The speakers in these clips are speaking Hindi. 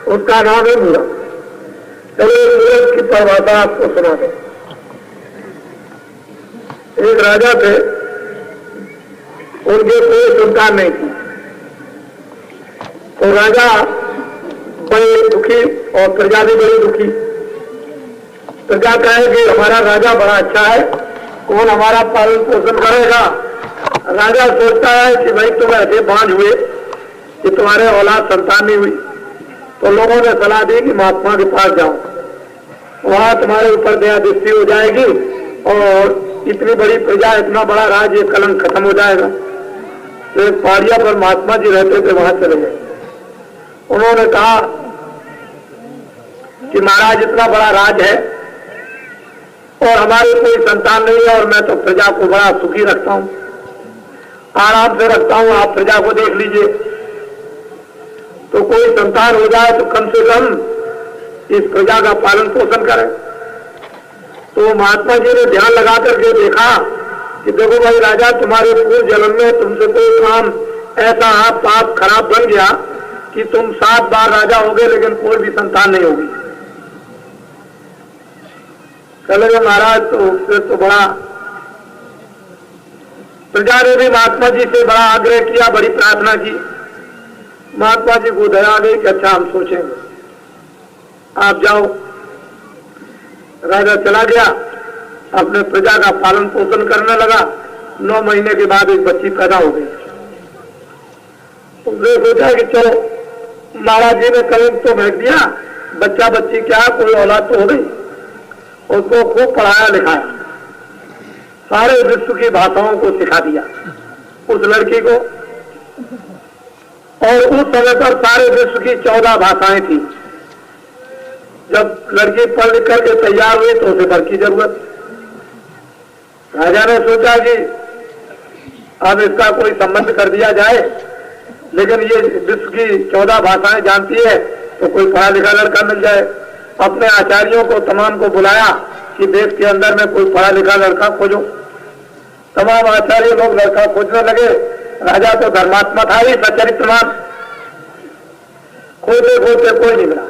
उसका नाम है मूरत। चलिए मूरत की परिभाषा आपको सुना दे। एक राजा थे, उनके कोई संतान नहीं थी, तो राजा बड़े दुखी और प्रजा भी बड़ी दुखी। प्रजा कहे कि हमारा राजा बड़ा अच्छा है, कौन हमारा पालन पोषण करेगा। राजा सोचता है कि भाई तुम ऐसे बांझ हुए कि तुम्हारे औलाद संतान नहीं हुई, तो लोगों ने सलाह दी कि महात्मा के पास जाओ, वहां तुम्हारे ऊपर दया दृष्टि हो जाएगी और इतनी बड़ी प्रजा, इतना बड़ा राज्य, कलंक खत्म हो जाएगा। तो एक पहाड़िया पर महात्मा जी रहते थे, वहां चले गए। उन्होंने कहा कि महाराज इतना बड़ा राज है और हमारे कोई संतान नहीं है और मैं तो प्रजा को बड़ा सुखी रखता हूं, आराम से रखता हूं, आप प्रजा को देख लीजिए। तो कोई संतान हो जाए तो कम से कम इस प्रजा का पालन पोषण करें। तो महात्मा जी ने ध्यान लगा करके देखा कि देखो भाई राजा, तुम्हारे पूर्व जन्म में तुमसे कोई काम ऐसा पाप खराब बन गया कि तुम 7 बार राजा हो गए लेकिन कोई भी संतान नहीं होगी। चले महाराज, तो फिर तो बड़ा प्रजा ने भी महात्मा जी से बड़ा आग्रह किया, बड़ी प्रार्थना की। महात्मा जी को दया आ गई कि अच्छा हम सोचेंगे, आप जाओ। राजा चला गया, अपने प्रजा का पालन पोषण करने लगा। 9 महीने के बाद एक बच्ची पैदा हो गई। उसने सोचा कि चलो, महाराज जी ने कलंक तो फेंक दिया, बच्चा बच्ची क्या, कोई औलाद तो हो गई। उसको खूब पढ़ाया लिखाया, सारे विश्व की भाषाओं को सिखा दिया उस लड़की को। और उस समय पर सारे विश्व की 14 भाषाएं थी। जब लड़की पढ़ लिख करके तैयार हुई तो उसे वर की जरूरत। राजा ने सोचा कि अब इसका कोई संबंध कर दिया जाए, लेकिन ये विश्व की 14 भाषाएं जानती है तो कोई पढ़ा लिखा लड़का मिल जाए। अपने आचार्यों को तमाम को बुलाया कि देश के अंदर में कोई पढ़ा लिखा लड़का खोजो। तमाम आचार्य लोग लड़का खोजने लगे। राजा तो धर्मात्मा था ही, सच्चरित्रवान। खोजते खोजते कोई नहीं मिला।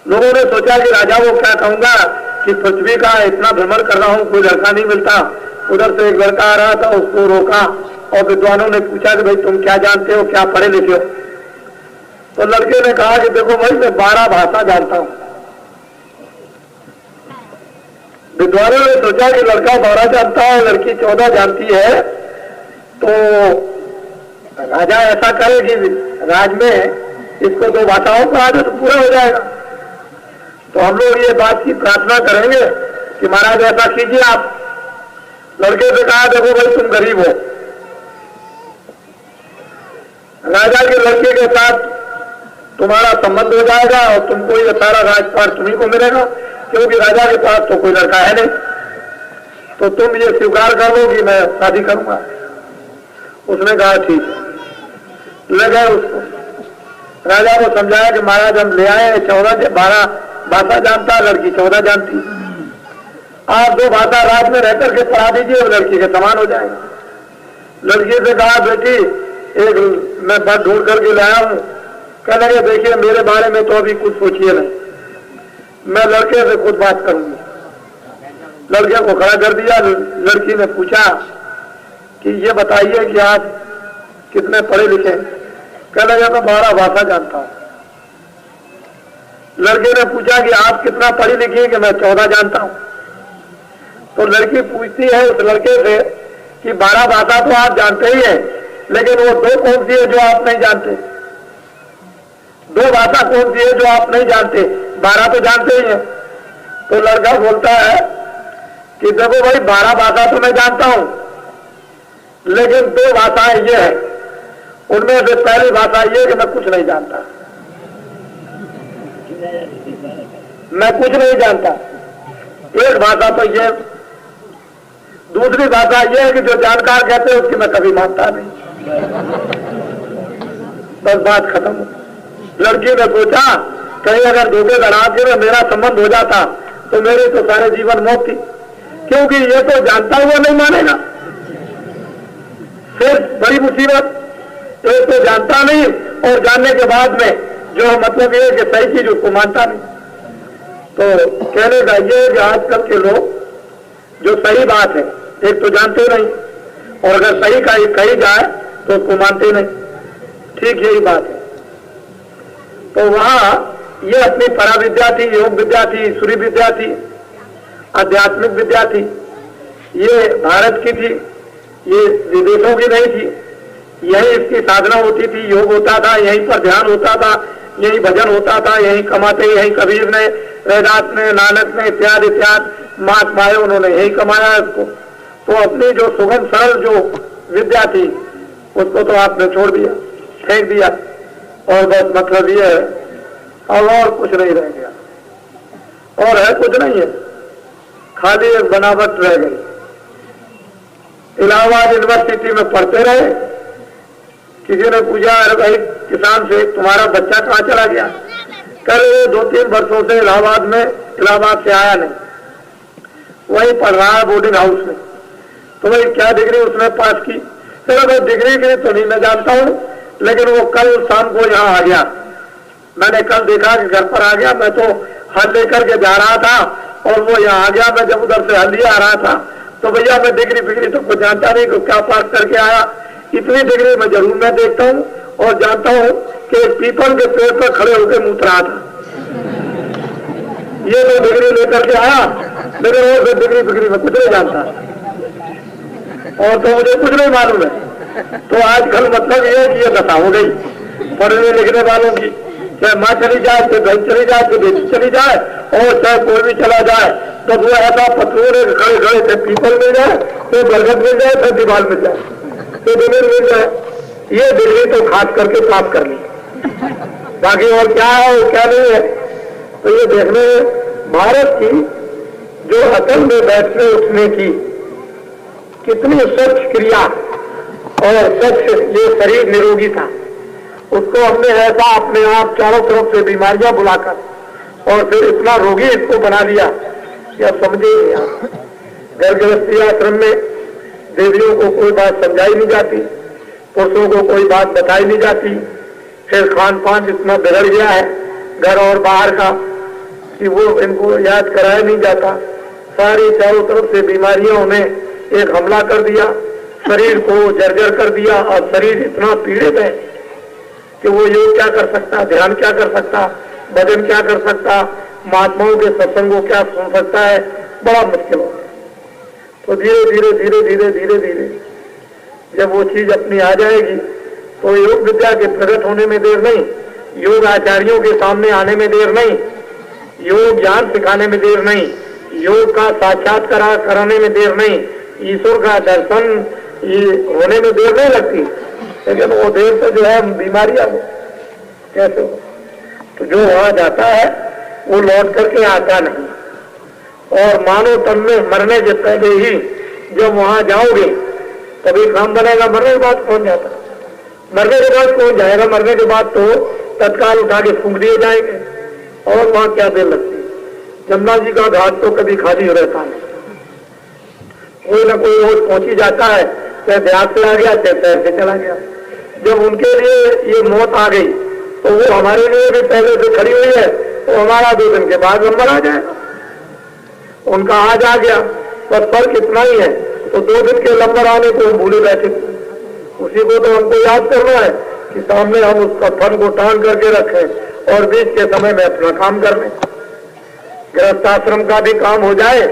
लोगों ने सोचा कि राजा को क्या कहूंगा कि पृथ्वी का इतना भ्रमण कर रहा हूं, कोई लड़का नहीं मिलता। उधर से एक लड़का आ रहा था, उसको रोका और विद्वानों ने पूछा कि भाई तुम क्या जानते हो, क्या पढ़े लिखे हो। तो लड़के ने कहा कि देखो भाई, मैं 12 भाषा जानता हूं। विद्वानों ने सोचा कि लड़का 12 जानता है, लड़की 14 जानती है, तो राजा ऐसा करे कि राज में इसको 2 भाषाओं का आदत पूरा हो जाएगा। तो हम लोग ये बात की प्रार्थना करेंगे कि महाराज ऐसा कीजिए आप। लड़के से कहा देखो भाई, तुम गरीब हो, राजा के लड़के के साथ तुम्हारा संबंध हो जाएगा और तुमको ये सारा राजपाट तुम्ही को मिलेगा, क्योंकि राजा के पास तो कोई लड़का है नहीं। तो तुम ये स्वीकार कर लो कि मैं शादी करूंगा। उसने कहा ठीक है। ले गए उसको, राजा को समझाया कि महाराज हम ले आए, 12 भाषा जानता, लड़की 14 जानती। आप 2 भाषा राज में रहकर के पढ़ा दीजिए और लड़की के समान हो जाएगा। लड़की से कहा बेटी, एक मैं बात ढूंढ करके लाया हूं। कहने लगे देखिए, मेरे बारे में तो अभी कुछ सोचिए नहीं, मैं लड़के से खुद बात करूंगी। लड़के को खड़ा कर दिया। लड़की ने पूछा कि ये बताइए कि आप कितने पढ़े लिखे। कहने लगा मैं 12 भाषा जानता हूं। लड़के ने पूछा कि आप कितना पढ़ी लिखी है, कि मैं 14 जानता हूं। तो लड़की पूछती है उस लड़के से कि 12 भाषा तो आप जानते ही हैं, लेकिन वो 2 कौन सी है जो आप नहीं जानते? 2 भाषा कौन सी है जो आप नहीं जानते? 12 तो जानते ही हैं। तो लड़का बोलता है कि देखो भाई, 12 भाषा तो मैं जानता हूं, लेकिन 2 भाषाएं ये है, उनमें से पहली भाषा ये कि मैं कुछ नहीं जानता, मैं कुछ नहीं जानता। एक भाषा तो ये, दूसरी भाषा ये है कि जो जानकार कहते हैं उसकी मैं कभी मानता नहीं। बस बात खत्म। लड़की ने सोचा कहीं अगर धोखे धड़ाके में मेरा संबंध हो जाता तो मेरे तो सारे जीवन मौत थी, क्योंकि ये तो जानता हुआ नहीं मानेगा। फिर बड़ी मुसीबत, एक तो जानता नहीं और जानने के बाद में जो मतलब ये कि सही चीज उसको मानता नहीं। तो कहने का ये कि आजकल के लोग जो सही बात है एक तो जानते नहीं, और अगर सही कही जाए तो उसको मानते नहीं। ठीक यही बात है। तो वहां ये अपनी पराविद्या थी, योग विद्या थी, सूर्य विद्या थी, आध्यात्मिक विद्या थी, ये भारत की थी, ये विदेशों की नहीं थी। यही इसकी साधना होती थी, योग होता था, यहीं पर ध्यान होता था, यही भजन होता था, यही कमाते, यही कबीर ने, रैदास ने, नानक ने, इत्यादि इत्यादि महात्माएं उन्होंने यही कमाया इसको। तो अपनी जो सुगम सरल जो विद्या थी उसको तो आपने छोड़ दिया, फेंक दिया, और बस मतलब ये है अब और कुछ नहीं रह गया, और है कुछ नहीं है, खाली एक बनावट रह गई। इलाहाबाद यूनिवर्सिटी में पढ़ते रहे, किसी ने पूछा अरे भाई किसान से तुम्हारा बच्चा कहाँ चला गया? कल 2-3 वर्षों से इलाहाबाद से आया नहीं, वही पढ़ रहा है बोर्डिंग हाउस में। तो भाई क्या डिग्री उसने पास की? चलो भाई डिग्री की तो नहीं मैं जानता हूँ, लेकिन वो कल शाम को यहाँ आ गया। मैंने कल देखा कि घर पर आ गया, मैं तो हल लेकर के जा रहा था और वो यहाँ आ गया। मैं जब उधर से हल लिया आ रहा था तो भैया मैं डिग्री फिग्री तो कुछ जानता नहीं, कि क्या पास करके आया। इतनी डिग्री में जरूर मैं देखता हूँ और जानता हूँ कि एक पीपल के पेड़ पर खड़े होकर मुँह रहा था। ये तो डिग्री लेकर के आया, लेकिन वो डिग्री फिग्री में कुछ नहीं जानता, और तो मुझे कुछ नहीं मालूम है। तो आजकल मतलब ये कि ये दशा हो गई पढ़ने लिखने वालों की, चाहे माँ चली जाए, चाहे बहन चली जाए, चाहे बेटी चली जाए, और चाहे कोई भी चला जाए, तो वो ऐसा पत्थर खड़े खड़े थे, पीपल मिल जाए तो बरगद मिल जाए, तो दीवार मिल जाए, तो जमीन मिल जाए। ये डिग्री तो खास करके प्राप्त कर ली, बाकी और क्या है और क्या नहीं है। तो ये देखने भारत की जो अकल में बैठने उठने की कितनी स्वच्छ क्रिया और स्वच्छ ये शरीर निरोगी था, उसको हमने ऐसा अपने आप चारों तरफ से बीमारियां बुलाकर और फिर इतना रोगी इसको बना दिया कि अब समझिए आप। घर गृहस्थी आश्रम में देवियों को कोई बात समझाई नहीं जाती, पुरुषों को कोई बात बताई नहीं जाती, फिर खान पान इतना बिगड़ गया है घर और बाहर का कि वो इनको याद कराया नहीं जाता। सारी चारों तरफ से बीमारियों उन्हें एक हमला कर दिया, शरीर को जर्जर कर दिया, और शरीर इतना पीड़ित है कि वो योग क्या कर सकता, ध्यान क्या कर सकता, भजन क्या कर सकता, महात्माओं के सत्संगों क्या सुन सकता है, बड़ा मुश्किल हो गया। तो धीरे धीरे धीरे धीरे धीरे धीरे जब वो चीज अपनी आ जाएगी तो योग विद्या के प्रकट होने में देर नहीं, योग आचार्यों के सामने आने में देर नहीं, योग ज्ञान सिखाने में देर नहीं, योग का साक्षात्कार कराने में देर नहीं, ईश्वर का दर्शन होने में देर नहीं लगती। लेकिन वो देर से जो है बीमारियां कैसे हो, तो जो वहां जाता है वो लौट करके आता नहीं। और मानो तन में मरने से पहले ही जब वहां जाओगे तभी काम बनेगा, मरने के बाद कौन जाता? मरने के बाद कौन जाएगा? मरने के बाद तो तत्काल उठा के फूंक दिए जाएंगे, और वहां क्या देर लगती है। जमुना जी का घाट तो कभी खाली रहता नहीं, कोई ना कोई रोज पहुंची जाता है, चाहे ब्याह से आ गया चाहे पैर से चला गया। जब उनके लिए ये मौत आ गई तो वो हमारे लिए भी पहले से खड़ी हुई है, तो हमारा 2 दिन के बाद नंबर आ जाएगा, उनका आज आ गया, बस फर्क इतना ही है। तो 2 दिन के नंबर आने को हम भूले बैठे, उसी को तो हमको याद करना है कि सामने हम उसका फन को टांग करके रखें और बीच के समय में अपना काम कर लें। गृहस्थाश्रम का भी काम हो जाए,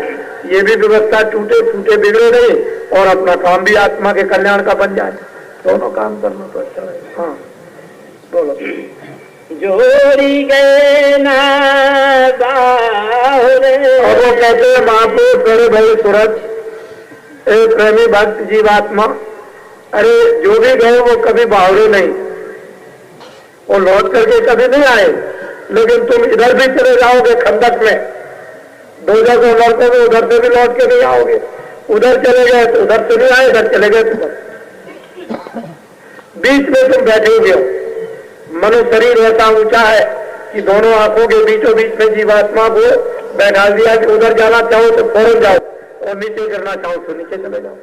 ये भी व्यवस्था टूटे फूटे बिगड़े नहीं, और अपना काम भी आत्मा के कल्याण का बन जाए। दोनों काम करना तो अच्छा है। हाँ बोलो। जोड़ी गए ना बाहुरे। और वो कहते हैं महापुरुष बड़े भाई सूरज एक प्रेमी भक्त जीवात्मा, अरे जो भी गए वो कभी बाहुरे नहीं, वो लौट करके कभी नहीं आए। लेकिन तुम इधर भी चले जाओगे खंडक में, 2 जगह लौटोगे, उधर से भी लौट के नहीं आओगे। उधर चले गए तो उधर से नहीं आए, इधर चले गए तो बीच में तुम बैठोगे। मनुष्य शरीर ऐसा ऊंचा है कि दोनों आंखों के बीचों बीच में जीवात्मा को बैठा दिया कि उधर जाना चाहो तो फौरन जाओ, और नीचे गिरना चाहो तो नीचे चले जाओ।